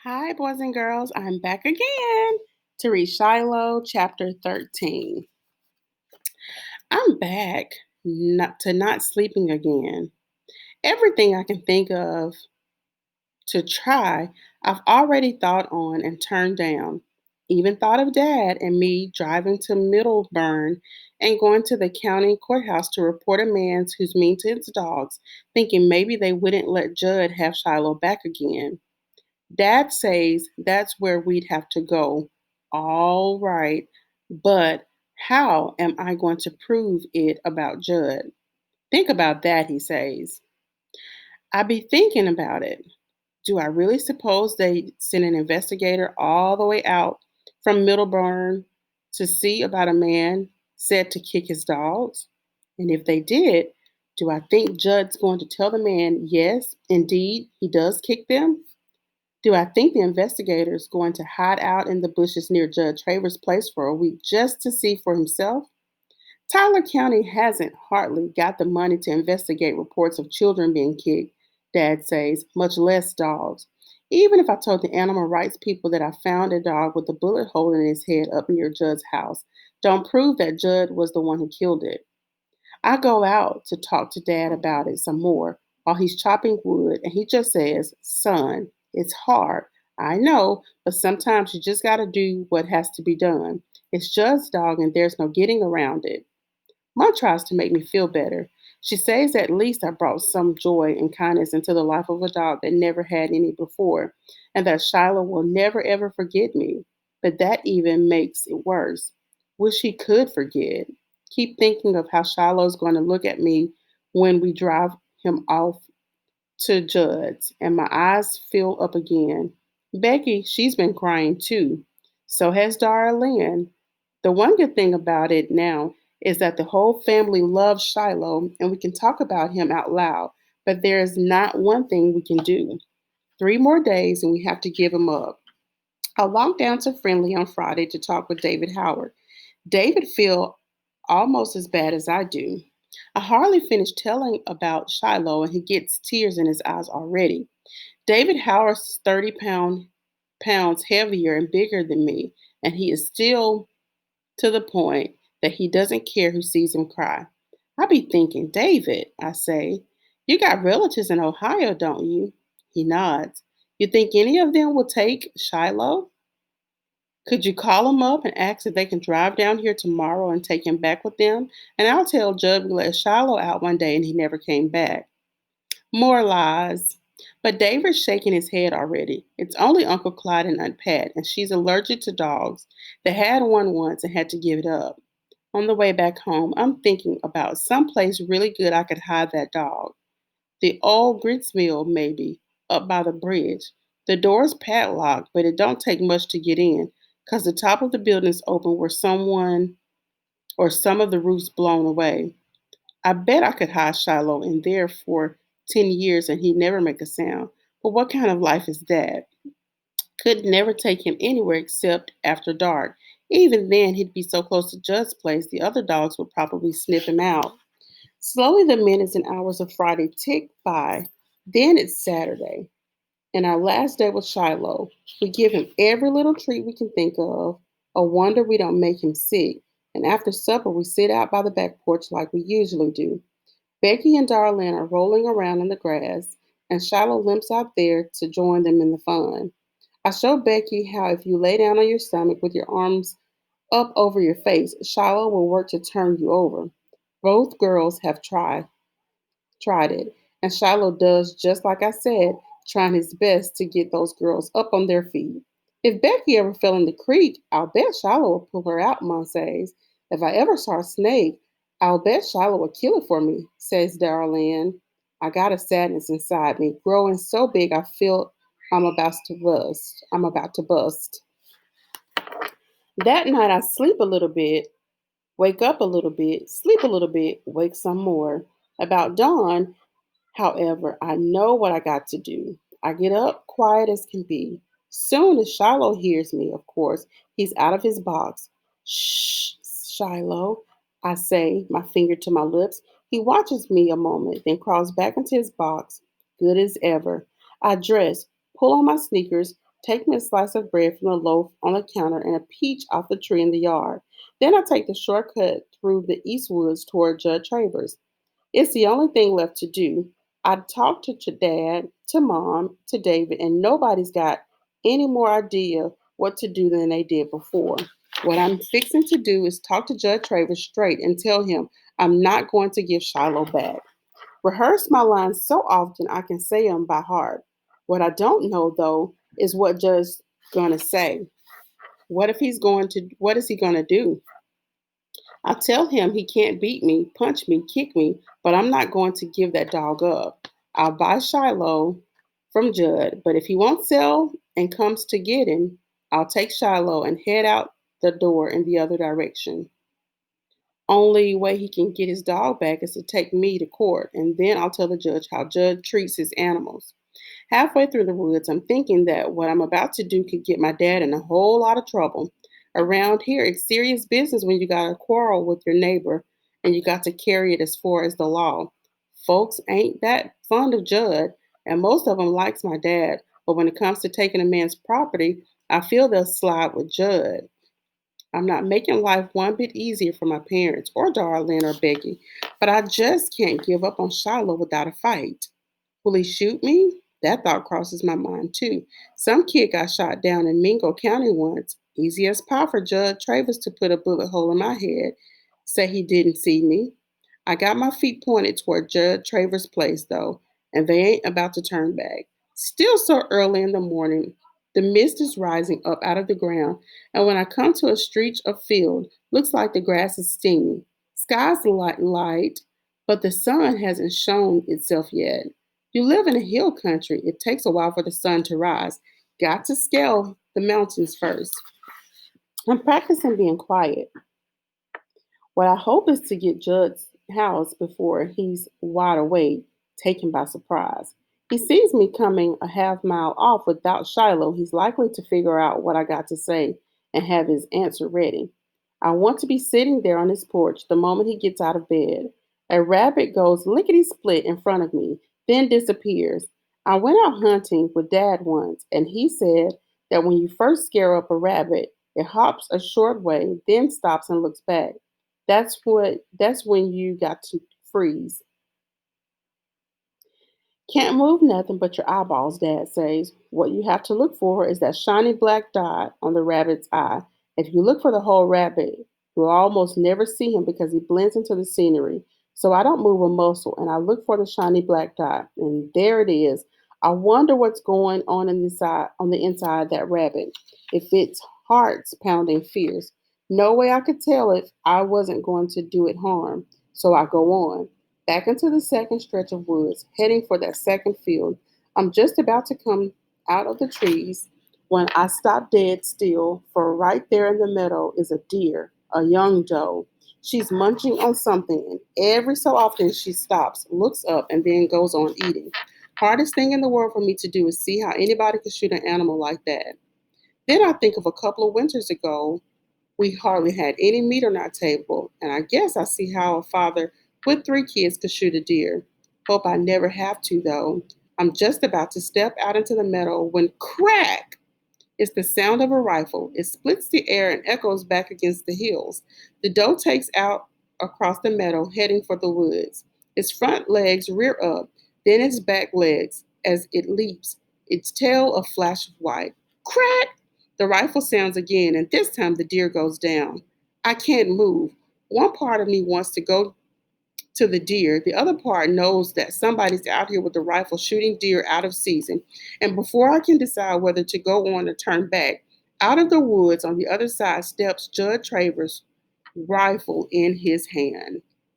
Hi, boys and girls. I'm back again to read Shiloh Chapter 13. I'm back not sleeping again. Everything I can think of to try, I've already thought on and turned down. Even thought of Dad and me driving to Middleburn and going to the county courthouse to report a man who's mean to his dogs, thinking maybe they wouldn't let Judd have Shiloh back again. Dad says that's where we'd have to go. All right, but how am I going to prove it about Judd? Think about that, he says. I be thinking about it. Do I really suppose they send an investigator all the way out from Middleburn to see about a man said to kick his dogs? And if they did, do I think Judd's going to tell the man, yes, indeed, he does kick them? Do I think the investigator is going to hide out in the bushes near Judge Travers' place for a week just to see for himself? Tyler County hasn't hardly got the money to investigate reports of children being kicked, Dad says, much less dogs. Even if I told the animal rights people that I found a dog with a bullet hole in his head up near Judd's house, don't prove that Judd was the one who killed it. I go out to talk to Dad about it some more while he's chopping wood, and he just says, Son, it's hard. I know, but sometimes you just got to do what has to be done. It's just dog, and there's no getting around it. Mom tries to make me feel better. She says at least I brought some joy and kindness into the life of a dog that never had any before, and that Shiloh will never ever forget me. But that even makes it worse. Wish he could forget. Keep thinking of how Shiloh's going to look at me when we drive him off to Judd's, and my eyes fill up again. Becky, she's been crying too. So has Dara Lynn. The one good thing about it now is that the whole family loves Shiloh and we can talk about him out loud, but there is not one thing we can do. 3 more days and we have to give him up. I'll walk down to Friendly on Friday to talk with David Howard. David feel almost as bad as I do. I hardly finished telling about Shiloh and he gets tears in his eyes already. David Howard's 30 pounds heavier and bigger than me, and he is still to the point that he doesn't care who sees him cry. I be thinking, David, I say, you got relatives in Ohio, don't you? He nods. You think any of them will take Shiloh? Could you call them up and ask if they can drive down here tomorrow and take him back with them? And I'll tell Judd we let Shiloh out one day and he never came back. More lies. But David's shaking his head already. It's only Uncle Clyde and Aunt Pat, and she's allergic to dogs. They had one once and had to give it up. On the way back home, I'm thinking about some place really good I could hide that dog. The old grits mill, maybe, up by the bridge. The door's padlocked, but it don't take much to get in, 'cause the top of the building's open where someone or some of the roof's blown away. I bet I could hide Shiloh in there for 10 years and he'd never make a sound. But what kind of life is that? Could never take him anywhere except after dark. Even then, he'd be so close to Judd's place, the other dogs would probably sniff him out. Slowly, the minutes and hours of Friday tick by. Then it's Saturday, and our last day with Shiloh. We give him every little treat we can think of. A wonder we don't make him sick. And after supper, we sit out by the back porch like we usually do. Becky and Darlene are rolling around in the grass, and Shiloh limps out there to join them in the fun. I show Becky how if you lay down on your stomach with your arms up over your face, Shiloh will work to turn you over. Both girls have tried it, and Shiloh does just like I said, trying his best to get those girls up on their feet. If Becky ever fell in the creek, I'll bet Shiloh will pull her out, Mom says. If I ever saw a snake, I'll bet Shiloh will kill it for me, says Darlene. I got a sadness inside me, growing so big I feel I'm about to bust. I'm about to bust. That night I sleep a little bit, wake up a little bit, sleep a little bit, wake some more. About dawn, however, I know what I got to do. I get up quiet as can be. Soon as Shiloh hears me, of course, he's out of his box. Shh, Shiloh, I say, my finger to my lips. He watches me a moment, then crawls back into his box, good as ever. I dress, pull on my sneakers, Take me a slice of bread from the loaf on the counter and a peach off the tree in the yard. Then I take the shortcut through the East Woods toward Judge Travers. It's the only thing left to do. I talked to Dad, to Mom, to David, and nobody's got any more idea what to do than they did before. What I'm fixing to do is talk to Judge Travers straight and tell him I'm not going to give Shiloh back. Rehearse my lines so often I can say them by heart. What I don't know though is what Judge gonna say. What is he gonna do? I tell him he can't beat me, punch me, kick me, but I'm not going to give that dog up. I'll buy Shiloh from Judd, but if he won't sell and comes to get him, I'll take Shiloh and head out the door in the other direction. Only way he can get his dog back is to take me to court, and then I'll tell the judge how Judd treats his animals. Halfway through the woods, I'm thinking that what I'm about to do could get my dad in a whole lot of trouble. Around here, it's serious business when you got a quarrel with your neighbor and you got to carry it as far as the law. Folks ain't that fond of Judd, and most of them likes my dad, but when it comes to taking a man's property, I feel they'll slide with Judd. I'm not making life one bit easier for my parents or Darlene or Becky, but I just can't give up on Shiloh without a fight. Will he shoot me? That thought crosses my mind too. Some kid got shot down in Mingo County once. Easy as pie for Judge Travis to put a bullet hole in my head. Say he didn't see me. I got my feet pointed toward Judge Travers' place though, and they ain't about to turn back. Still so early in the morning, the mist is rising up out of the ground, and when I come to a stretch of field, looks like the grass is steaming. Sky's light, but the sun hasn't shown itself yet. You live in a hill country. It takes a while for the sun to rise. Got to scale the mountains first. I'm practicing being quiet. What I hope is to get Judd's house before he's wide awake, taken by surprise. He sees me coming a half mile off without Shiloh. He's likely to figure out what I got to say and have his answer ready. I want to be sitting there on his porch the moment he gets out of bed. A rabbit goes lickety split in front of me, then disappears. I went out hunting with Dad once, and he said that when you first scare up a rabbit, it hops a short way, then stops and looks back. That's when you got to freeze. Can't move nothing but your eyeballs, Dad says. What you have to look for is that shiny black dot on the rabbit's eye. If you look for the whole rabbit, you'll almost never see him because he blends into the scenery. So I don't move a muscle and I look for the shiny black dot. And there it is. I wonder what's going on the inside of that rabbit. If its heart's pounding fierce. No way I could tell if I wasn't going to do it harm. So I go on back into the second stretch of woods, heading for that second field. I'm just about to come out of the trees when I stop dead still, for right there in the meadow is a deer, a young doe. She's munching on something, and every so often she stops, looks up, and then goes on eating. Hardest thing in the world for me to do is see how anybody could shoot an animal like that. Then I think of a couple of winters ago we hardly had any meat on our table, and I guess I see how a father with three kids could shoot a deer. Hope I never have to, though. I'm just about to step out into the meadow when crack! It's the sound of a rifle. It splits the air and echoes back against the hills. The doe takes out across the meadow, heading for the woods. Its front legs rear up, then its back legs as it leaps, its tail a flash of white. Crack! The rifle sounds again, and this time the deer goes down. I can't move. One part of me wants to go to the deer. The other part knows that somebody's out here with a rifle shooting deer out of season. And before I can decide whether to go on or turn back, out of the woods on the other side steps Judge Travers, rifle in his hand.